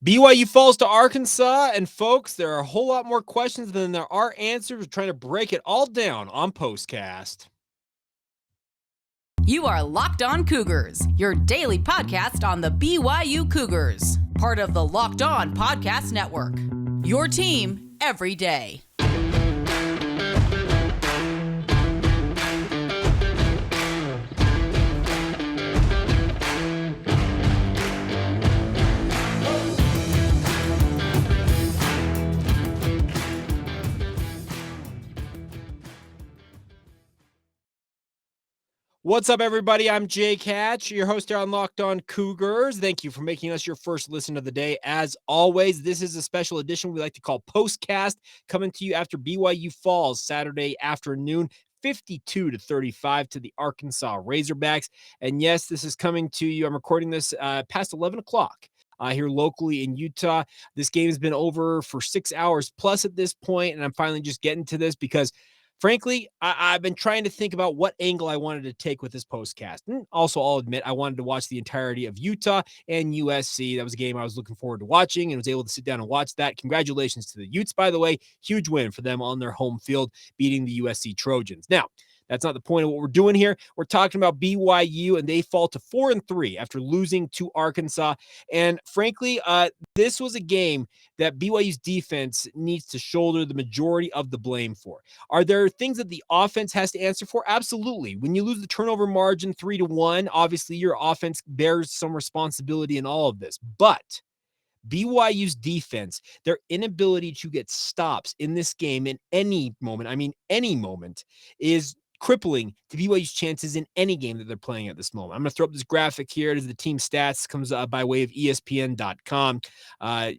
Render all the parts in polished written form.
BYU falls to Arkansas, and folks, there are a whole lot more questions than there are answers. We're trying to break it all down on Postcast. You are Locked On Cougars, your daily podcast on the BYU Cougars, part of the Locked On Podcast Network. Your team every day. What's up, everybody? I'm Jake Hatch, your host here on Locked On Cougars. Thank you for making us your first listen of the day. As always, this is a special edition we like to call Postcast, coming to you after BYU falls Saturday afternoon, 52-35 to the Arkansas Razorbacks. And yes, this is coming to you. I'm recording this past 11 o'clock. Here locally in Utah. This game has been over for 6 hours plus at this point, and I'm finally just getting to this because frankly, I've been trying to think about what angle I wanted to take with this postcast. And also, I'll admit, I wanted to watch the entirety of Utah and USC. That was a game I was looking forward to watching and was able to sit down and watch that. Congratulations to the Utes, by the way. Huge win for them on their home field, beating the USC Trojans. Now, that's not the point of what we're doing here. We're talking about BYU, and they fall to 4-3 after losing to Arkansas. And frankly, this was a game that BYU's defense needs to shoulder the majority of the blame for. Are there things that the offense has to answer for? Absolutely. When you lose the turnover margin 3-1, obviously your offense bears some responsibility in all of this. But BYU's defense, their inability to get stops in this game in any moment, is crippling to BYU's chances in any game that they're playing at this moment. I'm going to throw up this graphic here. It is the team stats. Comes by way of ESPN.com.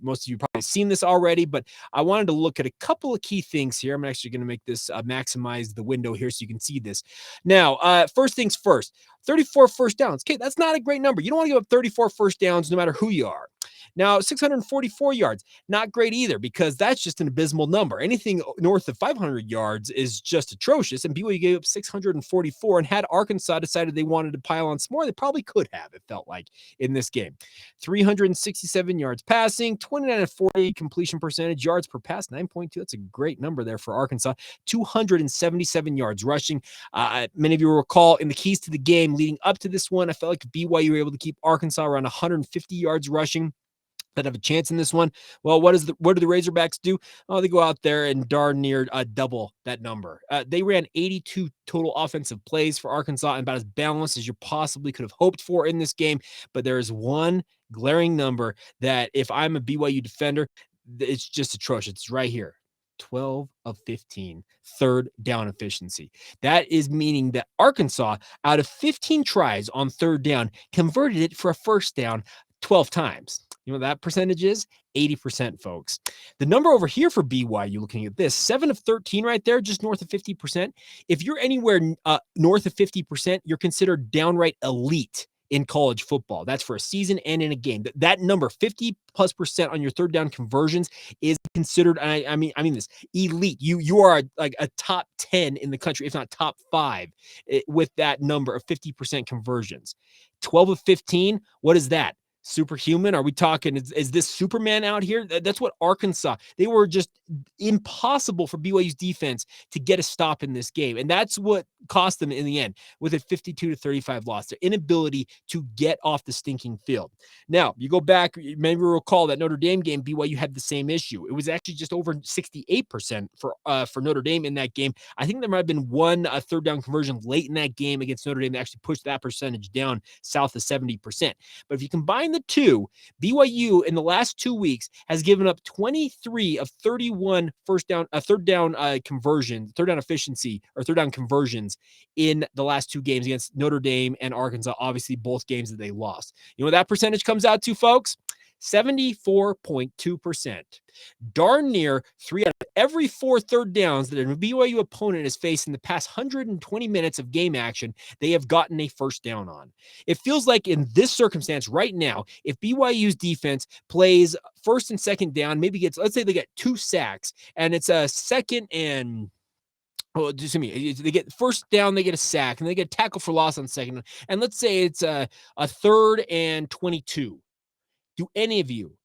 Most of you probably seen this already, but I wanted to look at a couple of key things here. I'm actually going to make this maximize the window here so you can see this. Now, first things first, 34 first downs. Okay, that's not a great number. You don't want to give up 34 first downs no matter who you are. Now, 644 yards, not great either, because that's just an abysmal number. Anything north of 500 yards is just atrocious, and BYU gave up 644, and had Arkansas decided they wanted to pile on some more, they probably could have, it felt like, in this game. 367 yards passing, 29 of 40 completion percentage, yards per pass, 9.2. That's a great number there for Arkansas. 277 yards rushing. Many of you will recall in the keys to the game leading up to this one, I felt like BYU were able to keep Arkansas around 150 yards rushing. That have a chance in this one. Well, what do the Razorbacks do? Oh, they go out there and darn near double that number. They ran 82 total offensive plays for Arkansas, and about as balanced as you possibly could have hoped for in this game. But there is one glaring number that, if I'm a BYU defender, it's just atrocious. It's right here. 12 of 15 third down efficiency. That is meaning that Arkansas, out of 15 tries on third down, converted it for a first down 12 times. You know what that percentage is? 80%, folks. The number over here for BYU, looking at this, 7 of 13 right there, just north of 50%. If you're anywhere north of 50%, you're considered downright elite in college football. That's for a season and in a game. That number, 50+% on your third down conversions, is considered, I mean this, elite. You are like a top 10 in the country, if not top 5, with that number of 50% conversions. 12 of 15, what is that? Superhuman? Are we talking, is this Superman out here? That's what Arkansas, they were just impossible for BYU's defense to get a stop in this game. And that's what cost them in the end with a 52-35 loss, their inability to get off the stinking field. Now, you go back, maybe recall that Notre Dame game, BYU had the same issue. It was actually just over 68% for Notre Dame in that game. I think there might have been one third down conversion late in that game against Notre Dame that actually pushed that percentage down south of 70%. But if you combine the two, BYU in the last 2 weeks has given up 23 of 31 third down efficiency, or third down conversions in the last 2 games against Notre Dame and Arkansas, obviously both games that they lost. You know what that percentage comes out to, folks? 74.2%. Darn near 3 out of every 4 third downs that a BYU opponent has faced in the past 120 minutes of game action, they have gotten a first down on. It feels like in this circumstance right now, if BYU's defense plays first and second down, maybe gets, let's say they get 2 sacks, and it's a second and they get first down, they get a sack, and they get a tackle for loss on second. And let's say it's a third and 22. Do any of you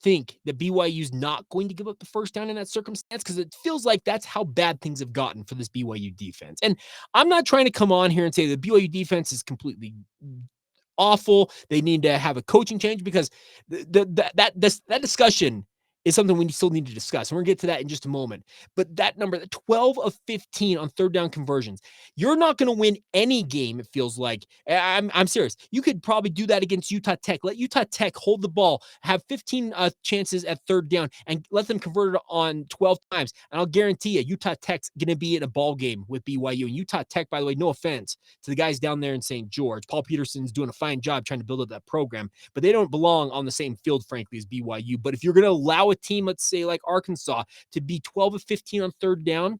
think that BYU's not going to give up the first down in that circumstance, because it feels like that's how bad things have gotten for this BYU defense. And I'm not trying to come on here and say the BYU defense is completely awful. They need to have a coaching change, because that discussion is something we still need to discuss. And we're going to get to that in just a moment. But that number, the 12 of 15 on third down conversions, you're not going to win any game, it feels like. I'm serious. You could probably do that against Utah Tech. Let Utah Tech hold the ball, have 15 chances at third down, and let them convert it on 12 times. And I'll guarantee you, Utah Tech's going to be in a ball game with BYU. And Utah Tech, by the way, no offense to the guys down there in St. George. Paul Peterson's doing a fine job trying to build up that program, but they don't belong on the same field, frankly, as BYU. But if you're going to allow a team, let's say like Arkansas, to be 12 of 15 on third down,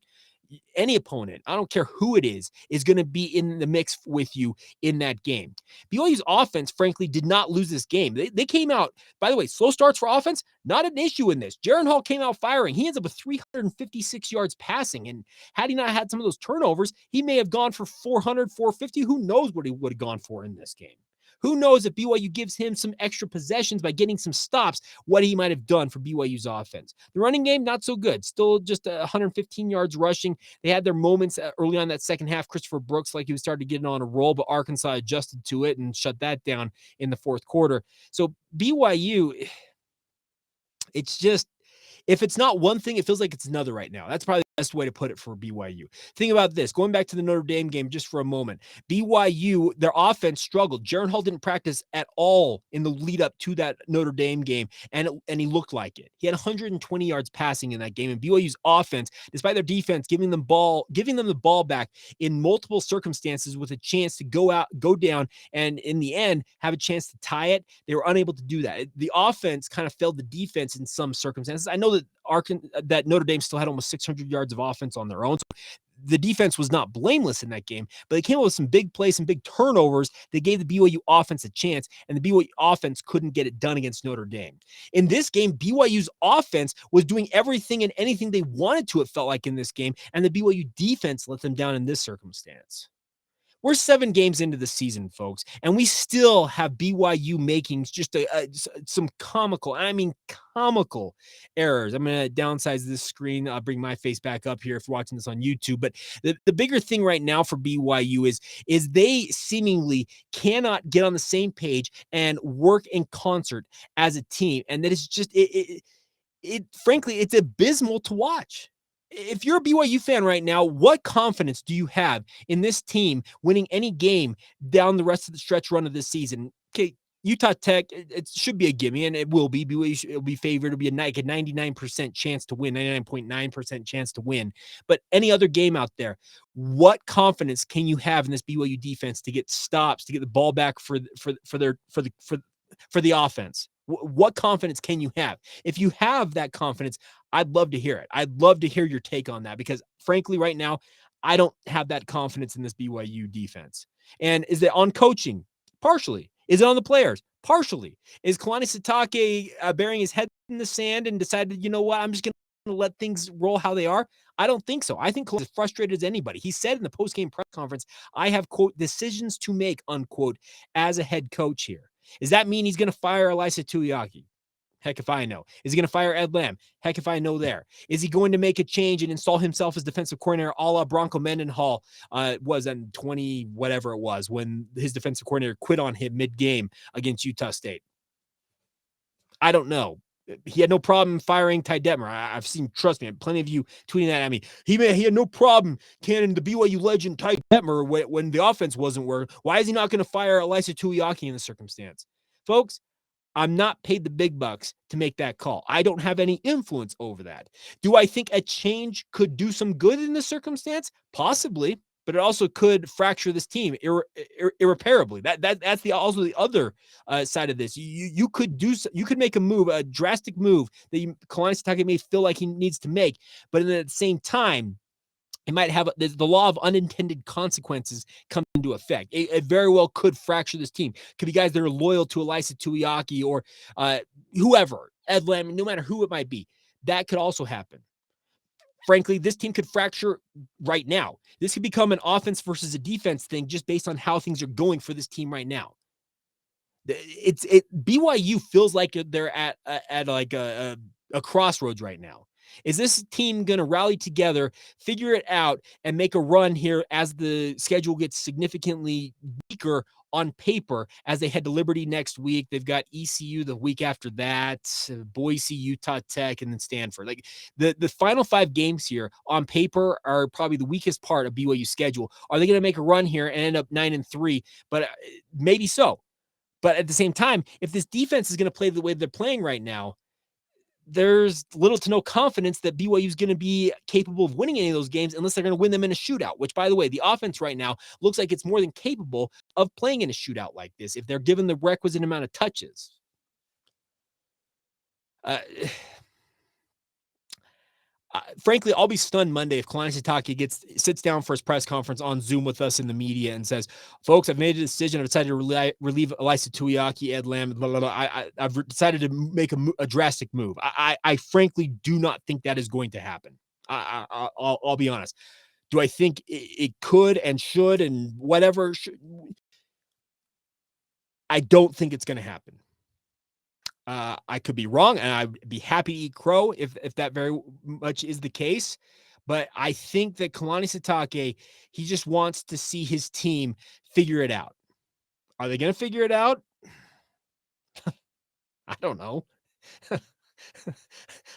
any opponent, I don't care who it is going to be in the mix with you in that game. BYU's offense, frankly, did not lose this game. They came out, by the way, slow starts for offense, not an issue in this. Jaron Hall came out firing. He ends up with 356 yards passing. And had he not had some of those turnovers, he may have gone for 400, 450. Who knows what he would have gone for in this game? Who knows if BYU gives him some extra possessions by getting some stops, what he might have done for BYU's offense. The running game, not so good. Still just 115 yards rushing. They had their moments early on that second half. Christopher Brooks, like he was starting to get on a roll, but Arkansas adjusted to it and shut that down in the fourth quarter. So BYU, it's just, if it's not one thing, it feels like it's another right now. That's probably the best way to put it for BYU. Think about this. Going back to the Notre Dame game just for a moment. BYU, their offense struggled. Jaron Hall didn't practice at all in the lead up to that Notre Dame game, and he looked like it. He had 120 yards passing in that game, and BYU's offense, despite their defense giving them the ball back in multiple circumstances with a chance to go down, and in the end have a chance to tie it, they were unable to do that. The offense kind of failed the defense in some circumstances. I know that that Notre Dame still had almost 600 yards of offense on their own. So the defense was not blameless in that game, but they came up with some big plays, some big turnovers that gave the BYU offense a chance, and the BYU offense couldn't get it done against Notre Dame. In this game, BYU's offense was doing everything and anything they wanted to, it felt like, in this game, and the BYU defense let them down in this circumstance. We're 7 games into the season, folks, and we still have BYU making just some comical errors. I'm going to downsize this screen. I'll bring my face back up here if you're watching this on YouTube. But the bigger thing right now for BYU is they seemingly cannot get on the same page and work in concert as a team. And that is just, frankly, it's abysmal to watch. If you're a BYU fan right now, what confidence do you have in this team winning any game down the rest of the stretch run of this season? Okay, Utah Tech, it should be a gimme, and it will be. BYU will be favored. It'll be a 99% chance to win, 99.9% chance to win. But any other game out there, what confidence can you have in this BYU defense to get stops, to get the ball back for the offense? What confidence can you have? If you have that confidence, I'd love to hear it. I'd love to hear your take on that, because frankly, right now, I don't have that confidence in this BYU defense. And is it on coaching? Partially. Is it on the players? Partially. Is Kalani Sitake burying his head in the sand and decided, you know what, I'm just going to let things roll how they are? I don't think so. I think Kalani is frustrated as anybody. He said in the post-game press conference, I have, quote, decisions to make, unquote, as a head coach here. Does that mean he's going to fire Ilaisa Tuiaki? Heck if I know. Is he going to fire Ed Lamb? Heck if I know there. Is he going to make a change and install himself as defensive coordinator a la Bronco Mendenhall was in 20 whatever it was when his defensive coordinator quit on him mid-game against Utah State? I don't know. He had no problem firing Ty Detmer. I've seen, trust me, plenty of you tweeting that at me. He had no problem canning the BYU legend Ty Detmer when the offense wasn't working. Why is he not going to fire Ilaisa Tuiaki in this circumstance? Folks, I'm not paid the big bucks to make that call. I don't have any influence over that. Do I think a change could do some good in this circumstance? Possibly, but it also could fracture this team irreparably. That's also the other side of this. You could make a move, a drastic move that Kalani Sitake may feel like he needs to make, but at the same time, it might have the law of unintended consequences come into effect. It very well could fracture this team. Could be guys that are loyal to Ilaisa Tuiaki or whoever, Ed Lamb, no matter who it might be. That could also happen. Frankly, this team could fracture right now. This could become an offense versus a defense thing just based on how things are going for this team right now. BYU feels like they're at like a crossroads right now. Is this team going to rally together, figure it out, and make a run here as the schedule gets significantly weaker on paper as they head to Liberty next week? They've got ECU the week after that, Boise, Utah Tech, and then Stanford. Like the final 5 games here on paper are probably the weakest part of BYU's schedule. Are they going to make a run here and end up 9-3? But maybe so. But at the same time, if this defense is going to play the way they're playing right now, there's little to no confidence that BYU is going to be capable of winning any of those games unless they're going to win them in a shootout, which, by the way, the offense right now looks like it's more than capable of playing in a shootout like this if they're given the requisite amount of touches. Frankly, I'll be stunned Monday if Kalani Sitake sits down for his press conference on Zoom with us in the media and says, "Folks, I've made a decision. I've decided to relieve Elisa Tuiaki, Ed Lamb. Blah, blah, blah. I've decided to make a drastic move." I frankly do not think that is going to happen. I'll be honest. Do I think it could and should and whatever? I don't think it's going to happen. I could be wrong, and I'd be happy to eat crow if that very much is the case. But I think that Kalani Sitake, he just wants to see his team figure it out. Are they going to figure it out? I don't know.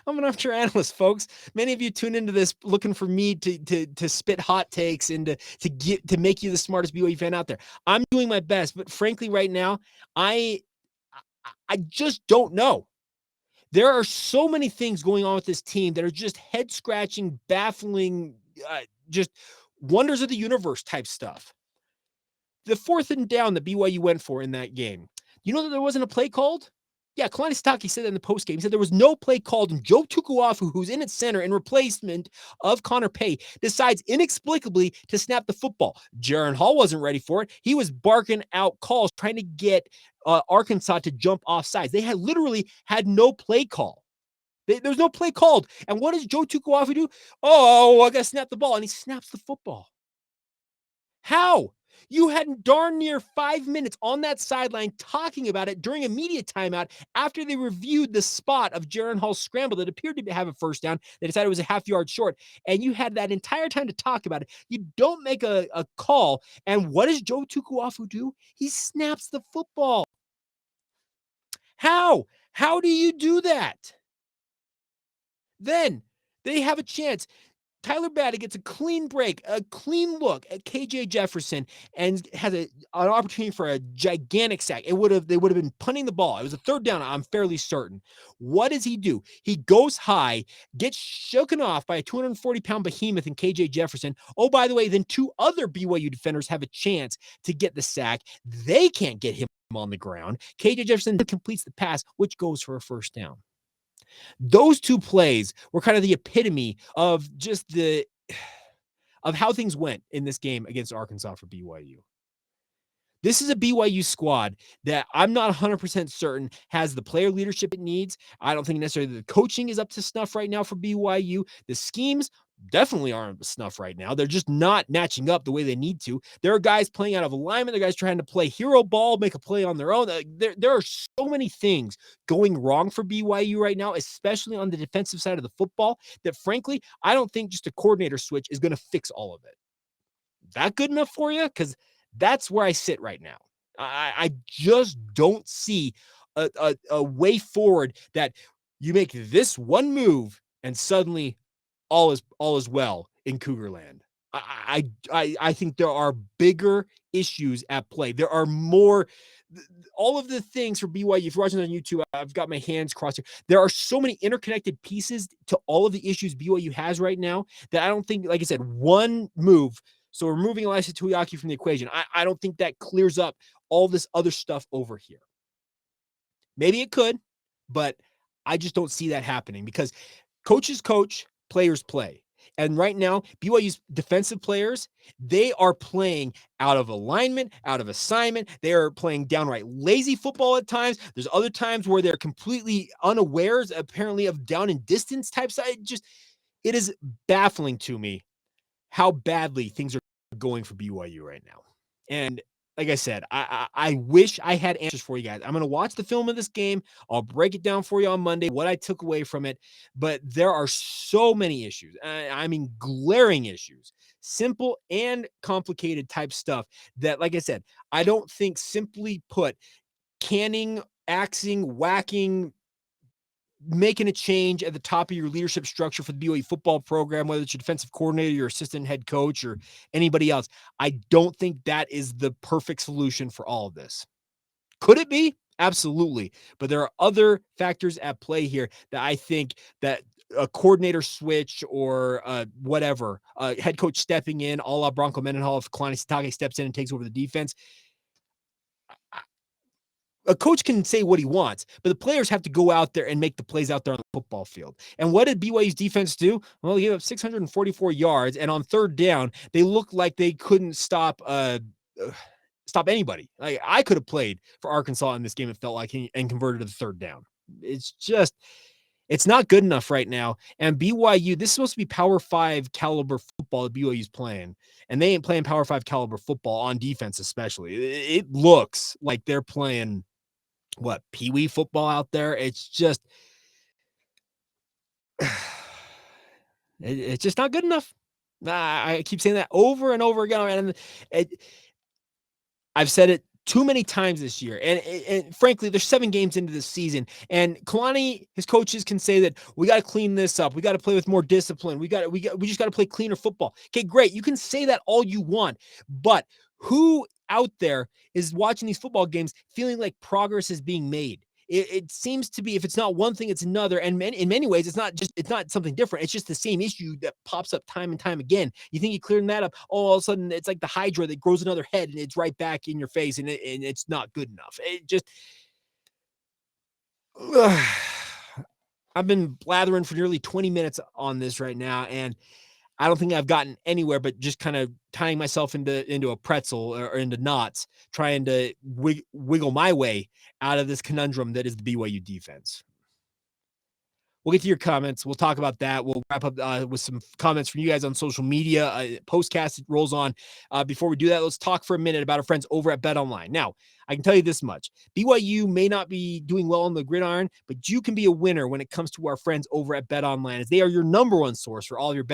I'm an armchair analyst, folks. Many of you tune into this looking for me to spit hot takes and to make you the smartest BYU fan out there. I'm doing my best, but frankly, right now, I just don't know. There are so many things going on with this team that are just head-scratching, baffling, just wonders of the universe type stuff. The 4th and down that BYU went for in that game, you know that there wasn't a play called? Yeah, Kalani Sitake said that in the postgame. He said there was no play called, and Joe Tukuafu, who's in at center in replacement of Connor Pay, decides inexplicably to snap the football. Jaron Hall wasn't ready for it. He was barking out calls, trying to get Arkansas to jump off sides. They had literally had no play call. There's no play called. And what does Joe Tukuafu do? Oh, I got to snap the ball. And he snaps the football. How? You had darn near 5 minutes on that sideline talking about it during a media timeout after they reviewed the spot of Jaron Hall's scramble that appeared to have a first down. They decided it was a half yard short, and you had that entire time to talk about it. You don't make a call, and what does Joe Tukuafu do? He snaps the football. How? How do you do that? Then they have a chance. Tyler Batty gets a clean break, a clean look at KJ Jefferson, and has an opportunity for a gigantic sack. They would have been punting the ball. It was a 3rd down, I'm fairly certain. What does he do? He goes high, gets shooken off by a 240-pound behemoth in KJ Jefferson. Oh, by the way, then 2 other BYU defenders have a chance to get the sack. They can't get him on the ground. KJ Jefferson completes the pass, which goes for a first down. Those 2 plays were kind of the epitome of just of how things went in this game against Arkansas for BYU. This is a BYU squad that I'm not 100% certain has the player leadership it needs. I don't think necessarily the coaching is up to snuff right now for BYU. The schemes definitely aren't up to snuff right now. They're just not matching up the way they need to. There are guys playing out of alignment. There are guys trying to play hero ball, make a play on their own. There are so many things going wrong for BYU right now, especially on the defensive side of the football, that frankly, I don't think just a coordinator switch is going to fix all of it. That good enough for you? Because that's where I sit right now. I just don't see a way forward that you make this one move and suddenly all is well in Cougar land. I think there are bigger issues at play. There are more. All of the things for BYU, if you're watching on YouTube, I've got my hands crossed here. There are so many interconnected pieces to all of the issues BYU has right now that I don't think, like I said, one move. So removing Elisa Tuiaki from the equation, I don't think that clears up all this other stuff over here. Maybe it could, but I just don't see that happening because coaches coach, players play. And right now, BYU's defensive players, they are playing out of alignment, out of assignment. They are playing downright lazy football at times. There's other times where they're completely unawares, apparently, of down and distance type side. It is baffling to me how badly things are going for BYU right now. And like I said, I wish I had answers for you guys. I'm going to watch the film of this game. I'll break it down for you on Monday, what I took away from it. But there are so many issues. I mean, glaring issues, simple and complicated type stuff that, like I said, I don't think simply put canning, axing, whacking, making a change at the top of your leadership structure for the BYU football program, whether it's your defensive coordinator, your assistant head coach, or anybody else. I don't think that is the perfect solution for all of this. Could it be? Absolutely. But there are other factors at play here that I think that a coordinator switch or whatever, head coach stepping in, a la Bronco Mendenhall, if Kalani Sitake steps in and takes over the defense, a coach can say what he wants, but the players have to go out there and make the plays out there on the football field. And what did BYU's defense do? Well, they gave up 644 yards, and on third down, they looked like they couldn't stop anybody. Like, I could have played for Arkansas in this game, it felt like, and converted to the third down. It's not good enough right now. And BYU, this is supposed to be Power 5 caliber football that BYU's playing, and they ain't playing Power 5 caliber football on defense, especially. It looks like they're playing peewee football out there. It's just it's just not good enough. I keep saying that over and over again, and I've said it too many times this year. And frankly, there's 7 games into this season, and Kalani, his coaches can say that we got to clean this up. We got to play with more discipline. We just got to play cleaner football. Okay, great. You can say that all you want, but who out there is watching these football games feeling like progress is being made? It seems to be, if it's not one thing, it's another. And in many ways, it's not something different. It's just the same issue that pops up time and time again. You think you're clearing that up, all of a sudden it's like the Hydra that grows another head and it's right back in your face, and it's not good enough. It just, I've been blathering for nearly 20 minutes on this right now, and I don't think I've gotten anywhere but just kind of tying myself into a pretzel or into knots, trying to wiggle my way out of this conundrum that is the BYU defense. We'll get to your comments. We'll talk about that. We'll wrap up with some comments from you guys on social media. Postcast rolls on. Before we do that, let's talk for a minute about our friends over at BetOnline. Now, I can tell you this much. BYU may not be doing well on the gridiron, but you can be a winner when it comes to our friends over at BetOnline, as they are your number one source for all your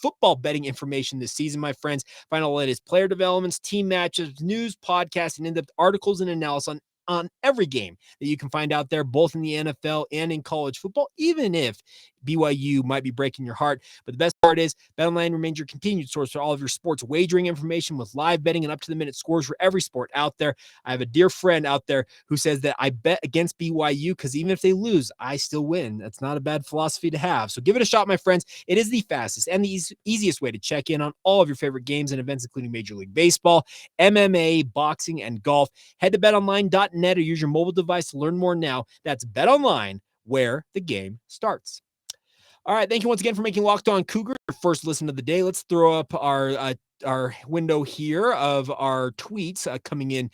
football betting information this season, my friends. Find all the latest player developments, team matches, news, podcasts, and in-depth articles and analysis on every game that you can find out there, both in the NFL and in college football, even if BYU might be breaking your heart. But the best part is BetOnline remains your continued source for all of your sports wagering information, with live betting and up-to-the-minute scores for every sport out there. I have a dear friend out there who says that I bet against BYU because even if they lose, I still win. That's not a bad philosophy to have. So give it a shot, my friends. It is the fastest and the easiest way to check in on all of your favorite games and events, including Major League Baseball, MMA, boxing, and golf. Head to betonline.net or use your mobile device to learn more now. That's BetOnline, where the game starts. All right, thank you once again for making Locked On Cougars your first listen of the day. Let's throw up our window here of our tweets coming in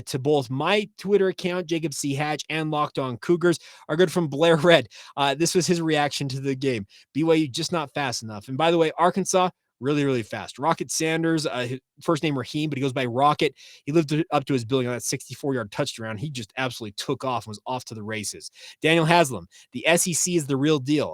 to both my Twitter account, Jacob C. Hatch, and Locked On Cougars. Our good friend Blair Red. This was his reaction to the game. BYU just not fast enough. And by the way, Arkansas, really, really fast. Rocket Sanders, his first name Raheem, but he goes by Rocket. He lived up to his billing on that 64-yard touchdown. He just absolutely took off and was off to the races. Daniel Haslam, the SEC is the real deal.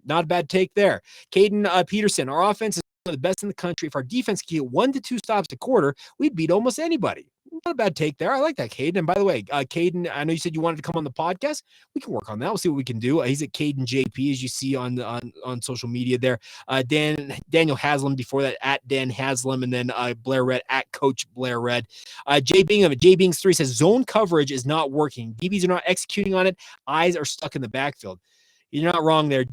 Not a bad take there. Caden Peterson, our offense is one of the best in the country. If our defense could get 1 to 2 stops a quarter, we'd beat almost anybody. Not a bad take there. I like that, Caden. And by the way, Caden, I know you said you wanted to come on the podcast. We can work on that. We'll see what we can do. He's at Caden JP, as you see on social media there. Daniel Haslam before that, at Dan Haslam, and then Blair Red at Coach Blair Red. Jay Bingham at Jay Bings 3 says zone coverage is not working. DBs are not executing on it. Eyes are stuck in the backfield. You're not wrong there,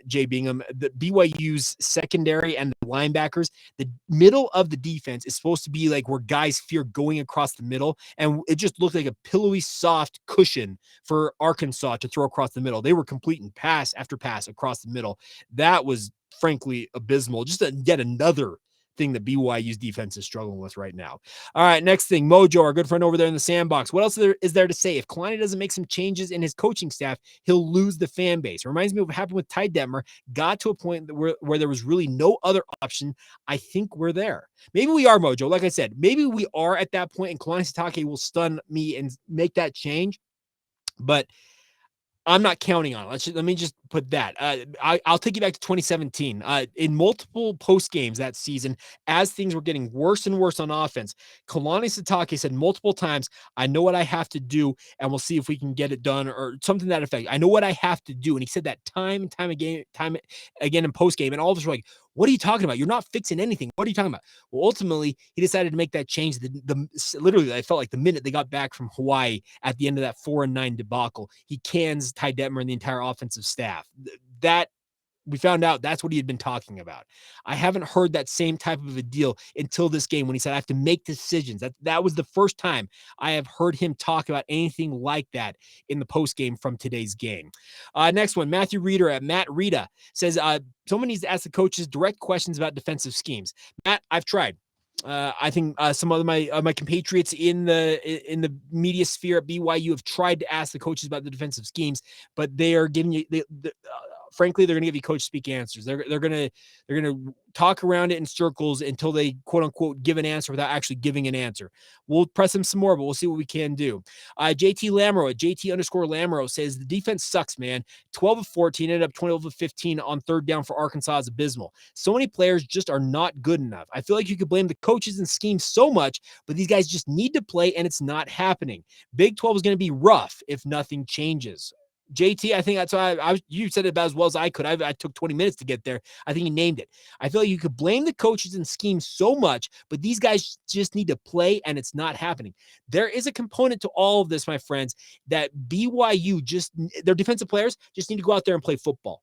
Jay Bingham. The BYU's secondary and the linebackers, the middle of the defense is supposed to be like where guys fear going across the middle, and it just looked like a pillowy, soft cushion for Arkansas to throw across the middle. They were completing pass after pass across the middle. That was frankly abysmal. Just yet another thing that BYU's defense is struggling with right now. All right, next thing, Mojo, our good friend over there in the sandbox. What else is there to say? If Kalani doesn't make some changes in his coaching staff, he'll lose the fan base. It reminds me of what happened with Ty Detmer. Got to a point where there was really no other option. I think we're there. Maybe we are, Mojo. Like I said, maybe we are at that point, and Kalani Sitake will stun me and make that change. But I'm not counting on it. Let me just put that. I'll take you back to 2017. In multiple post games that season, as things were getting worse and worse on offense, Kalani Sitake said multiple times, "I know what I have to do, and we'll see if we can get it done," or something to that effect. I know what I have to do, and he said that time and time again in post game, and all of us were like, "What are you talking about? You're not fixing anything. What are you talking about?" Well, ultimately, he decided to make that change. Literally, I felt like the minute they got back from Hawaii at the end of that 4-9 debacle, he cans Ty Detmer and the entire offensive staff. That we found out that's what he had been talking about. I haven't heard that same type of a deal until this game when he said, "I have to make decisions." That was the first time I have heard him talk about anything like that in the post game from today's game. Next one, Matthew Reeder at Matt Rita says, someone needs to ask the coaches direct questions about defensive schemes. Matt, I've tried. I think some of my compatriots in the media sphere at BYU have tried to ask the coaches about the defensive schemes, but they are giving you frankly, they're going to give you coach speak answers. They're going to talk around it in circles until they quote unquote give an answer without actually giving an answer. We'll press them some more, but we'll see what we can do. JT Lamro at JT_Lamro says the defense sucks, man. 12 of 14, ended up 12 of 15 on third down for Arkansas is abysmal. So many players just are not good enough. I feel like you could blame the coaches and schemes so much, but these guys just need to play and it's not happening. Big 12 is going to be rough if nothing changes. JT, I think that's why you said it about as well as I could. I took 20 minutes to get there. I think he named it. I feel like you could blame the coaches and schemes so much, but these guys just need to play and it's not happening. There is a component to all of this, my friends, that BYU their defensive players just need to go out there and play football.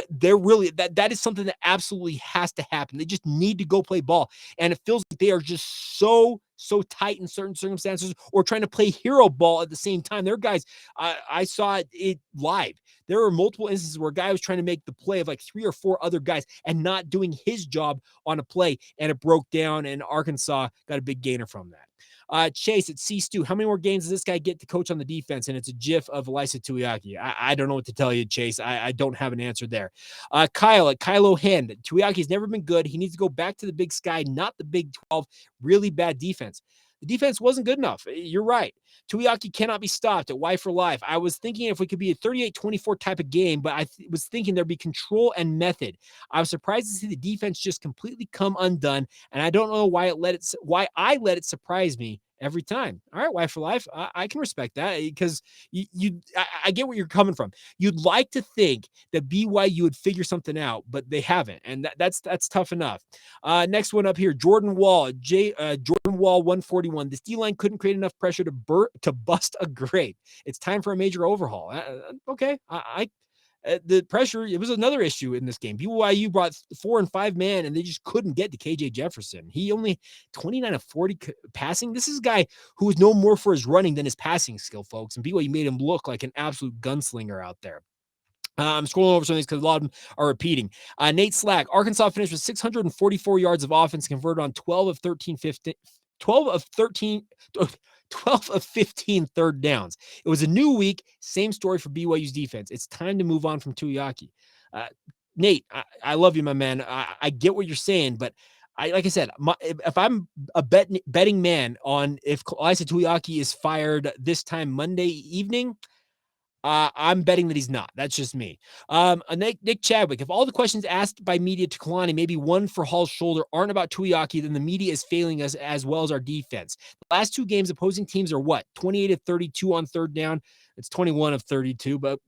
They're really that is something that absolutely has to happen. They just need to go play ball. And it feels like they are just so tight in certain circumstances or trying to play hero ball at the same time. There are guys, I saw it live. There were multiple instances where a guy was trying to make the play of like 3 or 4 other guys and not doing his job on a play, and it broke down, and Arkansas got a big gainer from that. Chase at C-Stu, how many more games does this guy get to coach on the defense? And it's a gif of Elisa Tuiaki. I don't know what to tell you, Chase. I don't have an answer there. Kyle at Kylo Hen, Tuiaki's never been good. He needs to go back to the Big Sky, not the Big 12. Really bad defense. The defense wasn't good enough. You're right. Tuiaki cannot be stopped at Y for Life. I was thinking if we could be a 38-24 type of game, but I was thinking there'd be control and method. I was surprised to see the defense just completely come undone, and I don't know why I let it surprise me every time. All right, Y for Life. I can respect that because I get where you're coming from. You'd like to think that BYU would figure something out, but they haven't, and that's tough enough. Next one up here, Jordan Wall, Jordan Wall 141. This D-line couldn't create enough pressure to bust a grape. It's time for a major overhaul. Okay, the pressure, it was another issue in this game. BYU brought 4 and 5 man, and they just couldn't get to KJ Jefferson. He only 29 of 40 passing. This is a guy who is known more for his running than his passing skill, folks. And BYU made him look like an absolute gunslinger out there. I'm scrolling over some of these because a lot of them are repeating. Nate Slack, Arkansas finished with 644 yards of offense, converted on 12 of 15 third downs. It was a new week. Same story for BYU's defense. It's time to move on from Tuiaki. Nate, I love you, my man. I get what you're saying, but like I said, if I'm a betting man on if Elisa Tuiaki is fired this time Monday evening, I'm betting that he's not. That's just me. Nick Chadwick, if all the questions asked by media to Kalani, maybe one for Hall's shoulder, aren't about Tuiaki, then the media is failing us as well as our defense. The last 2 games, opposing teams are what? 28 of 32 on third down. It's 21 of 32, but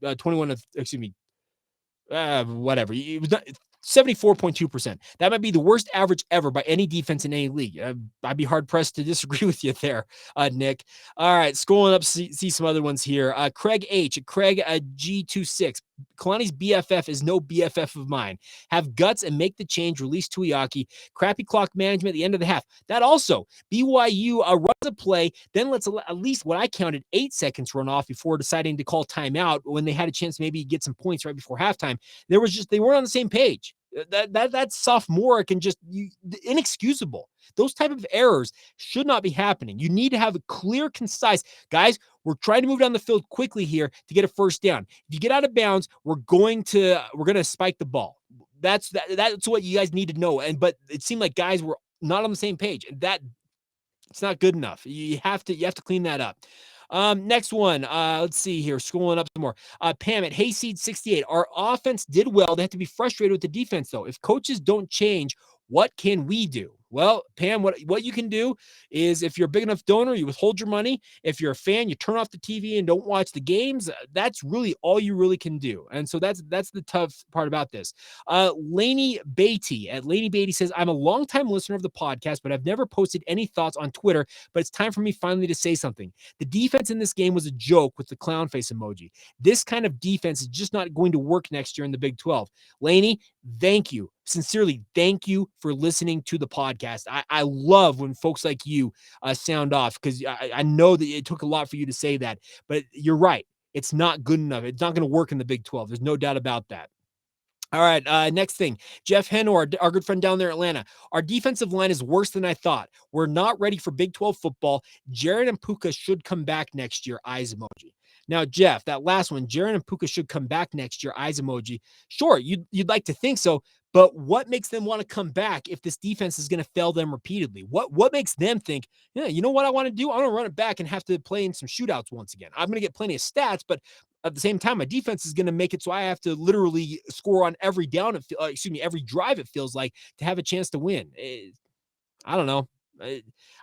whatever. It was not 74.2%. That might be the worst average ever by any defense in any league. I'd be hard pressed to disagree with you there, Nick. All right, scrolling up, see some other ones here. Craig G26. Kalani's BFF is no BFF of mine. Have guts and make the change. Release Tuiaki. Crappy clock management at the end of the half. That also, BYU runs a play, then lets at least what I counted 8 seconds run off before deciding to call timeout when they had a chance to maybe get some points right before halftime. They weren't on the same page. That's sophomoric and just inexcusable. Those type of errors should not be happening. You need to have a clear, concise guys. We're trying to move down the field quickly here to get a first down. If you get out of bounds, we're going to spike the ball. That's what you guys need to know. But it seemed like guys were not on the same page, and that it's not good enough. You have to clean that up. Next one. Let's see here. Scrolling up some more. Pam at Hayseed 68. Our offense did well. They have to be frustrated with the defense, though. If coaches don't change, what can we do? Well, Pam, what you can do is if you're a big enough donor, you withhold your money. If you're a fan, you turn off the TV and don't watch the games. That's really all you really can do. And so that's the tough part about this. Laney Beatty at Laney Beatty says, I'm a longtime listener of the podcast, but I've never posted any thoughts on Twitter, but it's time for me finally to say something. The defense in this game was a joke with the clown face emoji. This kind of defense is just not going to work next year in the Big 12. Laney, thank you. Sincerely, thank you for listening to the podcast. I love when folks like you sound off because I know that it took a lot for you to say that, but you're right. It's not good enough. It's not going to work in the Big 12. There's no doubt about that. All right, next thing. Jeff Henor, our good friend down there in Atlanta. Our defensive line is worse than I thought. We're not ready for Big 12 football. Jared and Puka should come back next year. Eyes emoji. Now, Jeff, that last one, Jared and Puka should come back next year. Eyes emoji. Sure, you'd like to think so, but what makes them want to come back if this defense is going to fail them repeatedly? What makes them think, yeah, you know what I want to do? I want to run it back and have to play in some shootouts once again. I'm going to get plenty of stats, but at the same time, my defense is going to make it so I have to literally score on every down, every drive, it feels like, to have a chance to win. I don't know.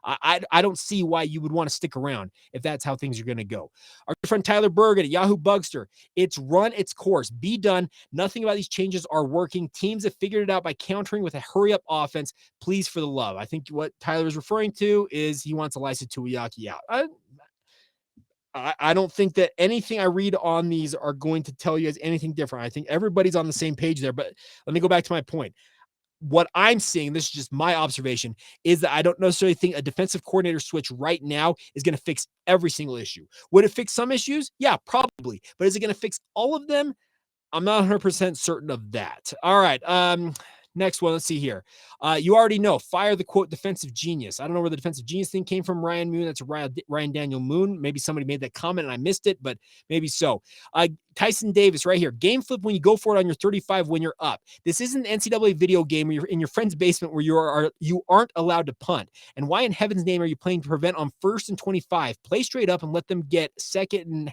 I don't see why you would want to stick around if that's how things are going to go. Our friend Tyler Bergen at Yahoo Bugster. It's run its course. Be done. Nothing about these changes are working. Teams have figured it out by countering with a hurry-up offense. Please, for the love. I think what Tyler is referring to is he wants Elisa Tuiaki out. I don't think that anything I read on these are going to tell you guys anything different. I think everybody's on the same page there, but let me go back to my point. What I'm seeing, this is just my observation, is that I don't necessarily think a defensive coordinator switch right now is going to fix every single issue. Would it fix some issues? Yeah, probably. But is it going to fix all of them? I'm not 100% certain of that. All right. Next one. Let's see here. You already know. Fire the quote defensive genius. I don't know where the defensive genius thing came from. Ryan Moon. That's Ryan Daniel Moon. Maybe somebody made that comment and I missed it, but maybe so. Tyson Davis right here. Game flip when you go for it on your 35 when you're up. This isn't an NCAA video game where you're in your friend's basement where you aren't allowed to punt. And why in heaven's name are you playing to prevent on 1st and 25? Play straight up and let them get second and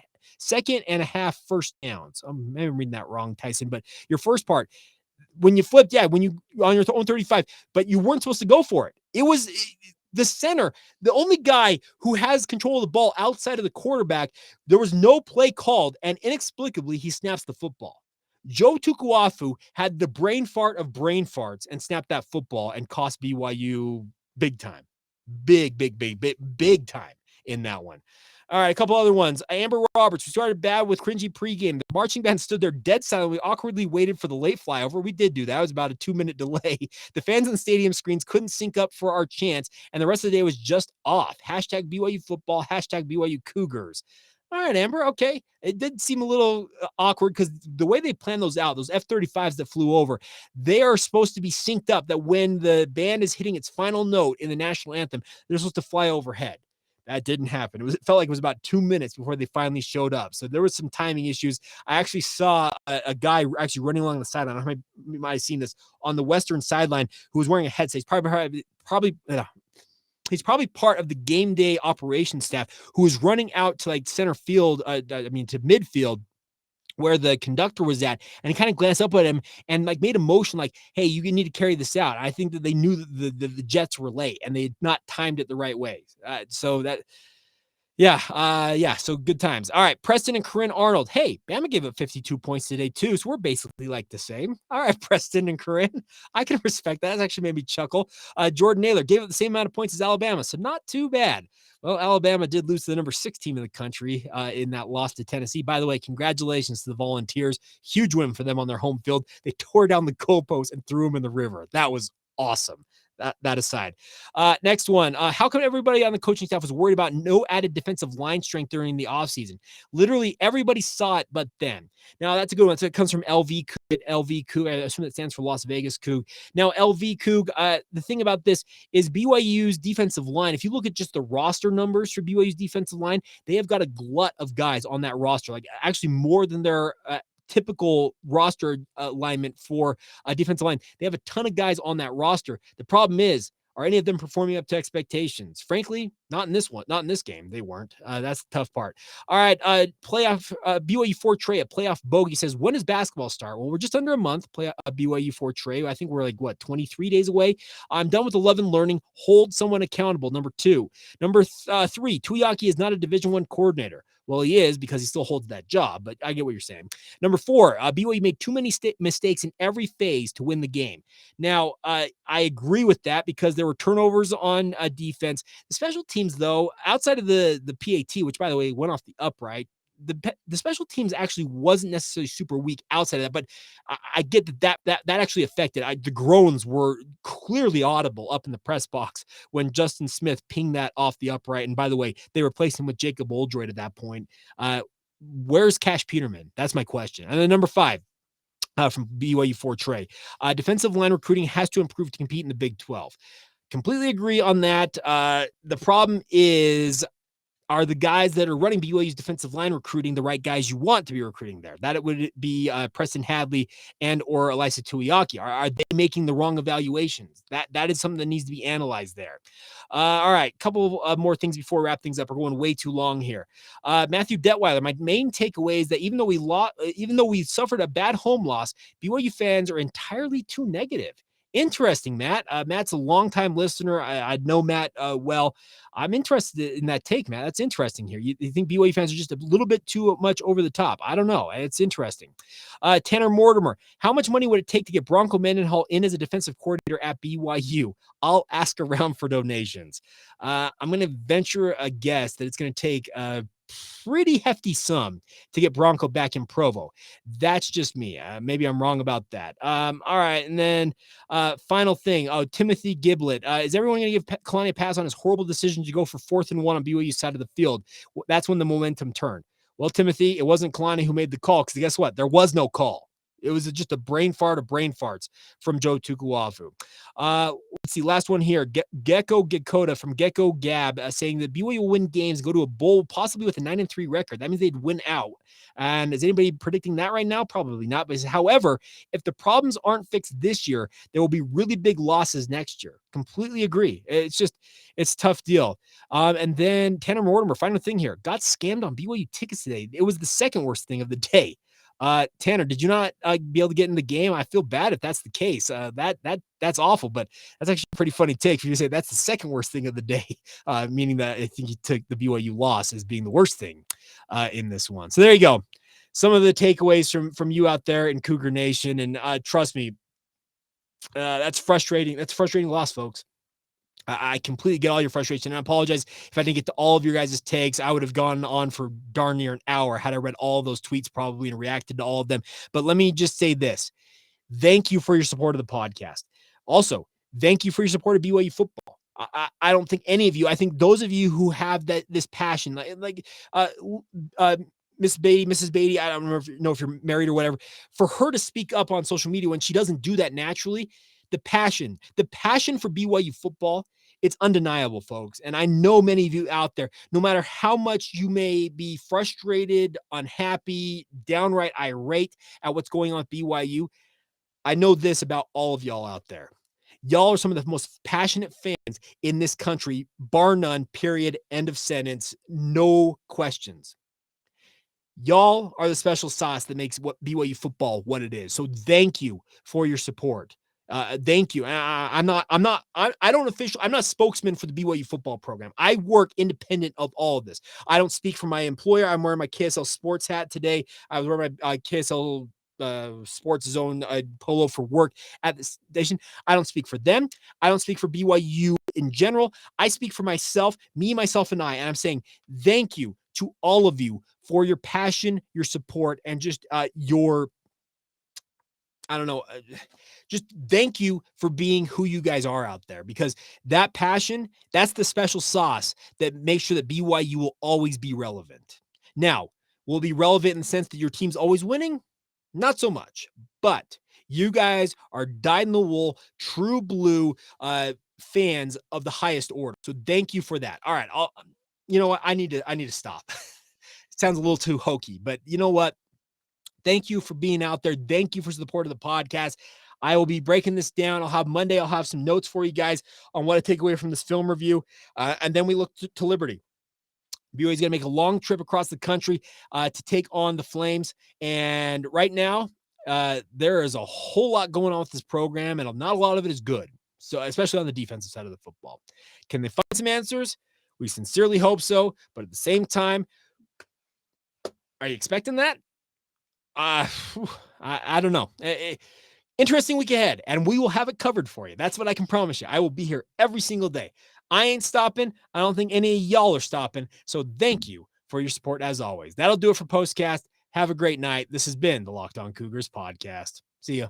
a half first downs. Maybe I'm reading that wrong, Tyson, but your first part, when you flipped, when you on your own 35, but you weren't supposed to go for it. It was the center, the only guy who has control of the ball outside of the quarterback. There was no play called, and inexplicably, he snaps the football. Joe Tukuafu had the brain fart of brain farts and snapped that football and cost BYU big time. Big time in that one. All right, a couple other ones. Amber Roberts, we started bad with cringy pregame. The marching band stood there dead silent. We awkwardly waited for the late flyover. We did do that. It was about a 2-minute delay. The fans in the stadium screens couldn't sync up for our chants, and the rest of the day was just off. Hashtag BYU football, hashtag BYU Cougars. All right, Amber, okay. It did seem a little awkward because the way they planned those out, those F-35s that flew over, they are supposed to be synced up that when the band is hitting its final note in the national anthem, they're supposed to fly overhead. That didn't happen. It felt like it was about 2 minutes before they finally showed up. So there was some timing issues. I actually saw a guy actually running along the sideline. I might have seen this on the western sideline who was wearing a headset. He's probably part of the game day operations staff who was running out to like center field, to midfield, where the conductor was at, and he kind of glanced up at him and like made a motion like, hey, you need to carry this out. I think that they knew that the Jets were late and they had not timed it the right way. So good times. All right, Preston and Corinne Arnold. Hey, Bama gave up 52 points today too, so we're basically like the same. All right, Preston and Corinne. I can respect that. That's actually made me chuckle. Jordan Naylor gave up the same amount of points as Alabama, so not too bad. Well, Alabama did lose to the number 6 team in the country in that loss to Tennessee. By the way, congratulations to the Volunteers. Huge win for them on their home field. They tore down the goalpost and threw them in the river. That was awesome. that aside. Next one. How come everybody on the coaching staff was worried about no added defensive line strength during the offseason? Literally everybody saw it but them. Now, that's a good one. So it comes from LV Coug. I assume that stands for Las Vegas Coug. Now, LV Coug, the thing about this is BYU's defensive line, if you look at just the roster numbers for BYU's defensive line, they have got a glut of guys on that roster, like actually more than their typical roster alignment for a defensive line. They have a ton of guys on that roster. The problem is, are any of them performing up to expectations? Frankly, not in this one, not in this game. They weren't. That's the tough part. All right, playoff BYU 4 Trey, a playoff bogey says, when does basketball start? Well, we're just under a month. Play BYU 4 Trey. I think we're like 23 days away. I'm done with 11 learning. Hold someone accountable. Number 2. Number 3. Tuiaki is not a Division I coordinator. Well, he is because he still holds that job, but I get what you're saying. Number 4, BYU made too many mistakes in every phase to win the game. Now, I agree with that because there were turnovers on defense. The special teams, though, outside of the PAT, which, by the way, went off the upright, the special teams actually wasn't necessarily super weak outside of that, but I get that actually affected. The groans were clearly audible up in the press box when Justin Smith pinged that off the upright. And by the way, they replaced him with Jacob Oldroyd at that point. Where's Cash Peterman? That's my question. And then number 5. From BYU 4 Trey. Defensive line recruiting has to improve to compete in the Big 12. Completely agree on that. The problem is, are the guys that are running BYU's defensive line recruiting the right guys you want to be recruiting there? That it would be Preston Hadley and or Elisa Tuiaki. Are they making the wrong evaluations? That is something that needs to be analyzed there. All right, a couple more things before we wrap things up. We're going way too long here. Matthew Detweiler, my main takeaway is that even though we suffered a bad home loss, BYU fans are entirely too negative. Interesting, Matt. Matt's a longtime listener. I know Matt well. I'm interested in that take, Matt. That's interesting here. You think BYU fans are just a little bit too much over the top? I don't know. It's interesting. Tanner Mortimer, how much money would it take to get Bronco Mendenhall in as a defensive coordinator at BYU? I'll ask around for donations. I'm going to venture a guess that it's going to take pretty hefty sum to get Bronco back in Provo. That's just me. Maybe I'm wrong about that. All right. And then final thing. Timothy Giblett. Is everyone going to give Kalani a pass on his horrible decision to go for 4th and 1 on BYU's side of the field? That's when the momentum turned. Well, Timothy, it wasn't Kalani who made the call because guess what? There was no call. It was just a brain fart of brain farts from Joe Tukuafu. Let's see. Last one here. Gecko Gekota from Gecko Gab saying that BYU will win games, go to a bowl, possibly with a 9-3 record. That means they'd win out. And is anybody predicting that right now? Probably not. But however, if the problems aren't fixed this year, there will be really big losses next year. Completely agree. It's a tough deal. And then Tanner Mortimer, final thing here, got scammed on BYU tickets today. It was the second worst thing of the day. Tanner, did you not be able to get in the game? I feel bad if that's the case. That's awful, but that's actually a pretty funny take for you to say that's the second worst thing of the day, meaning that I think you took the BYU loss as being the worst thing in this one. So there you go. Some of the takeaways from you out there in Cougar Nation, and trust me, that's frustrating. That's a frustrating loss, folks. I completely get all your frustration, and I apologize if I didn't get to all of your guys' takes. I would have gone on for darn near an hour had I read all of those tweets probably and reacted to all of them. But let me just say this. Thank you for your support of the podcast. Also, thank you for your support of BYU football. I don't think any of you, I think those of you who have this passion, like Mrs. Beatty, I don't know if you're married or whatever, for her to speak up on social media when she doesn't do that naturally, the passion for BYU football, it's undeniable, folks. And I know many of you out there, no matter how much you may be frustrated, unhappy, downright irate at what's going on with BYU, I know this about all of y'all out there. Y'all are some of the most passionate fans in this country, bar none, period, end of sentence, no questions. Y'all are the special sauce that makes what BYU football what it is. So thank you for your support. Thank you. I'm not a spokesman for the BYU football program. I work independent of all of this. I don't speak for my employer. I'm wearing my KSL sports hat today. I was wearing my KSL Sports Zone polo for work at the station. I don't speak for them. I don't speak for BYU in general. I speak for myself, me, myself, and I. And I'm saying thank you to all of you for your passion, your support, and just your I don't know. Just thank you for being who you guys are out there, because that passion, that's the special sauce that makes sure that BYU will always be relevant. Now, will it be relevant in the sense that your team's always winning? Not so much, but you guys are dyed in the wool, true blue fans of the highest order. So thank you for that. All right. You know what? I need to stop. It sounds a little too hokey, but you know what? Thank you for being out there. Thank you for support of the podcast. I will be breaking this down. I'll have some notes for you guys on what to take away from this film review. And then we look to Liberty. BYU is going to make a long trip across the country to take on the Flames. And right now, there is a whole lot going on with this program, and not a lot of it is good. So, especially on the defensive side of the football. Can they find some answers? We sincerely hope so. But at the same time, are you expecting that? I don't know. Interesting week ahead, and we will have it covered for you. That's what I can promise you. I will be here every single day. I ain't stopping. I don't think any of y'all are stopping. So thank you for your support as always. That'll do it for Postcast. Have a great night. This has been the Locked On Cougars podcast. See ya.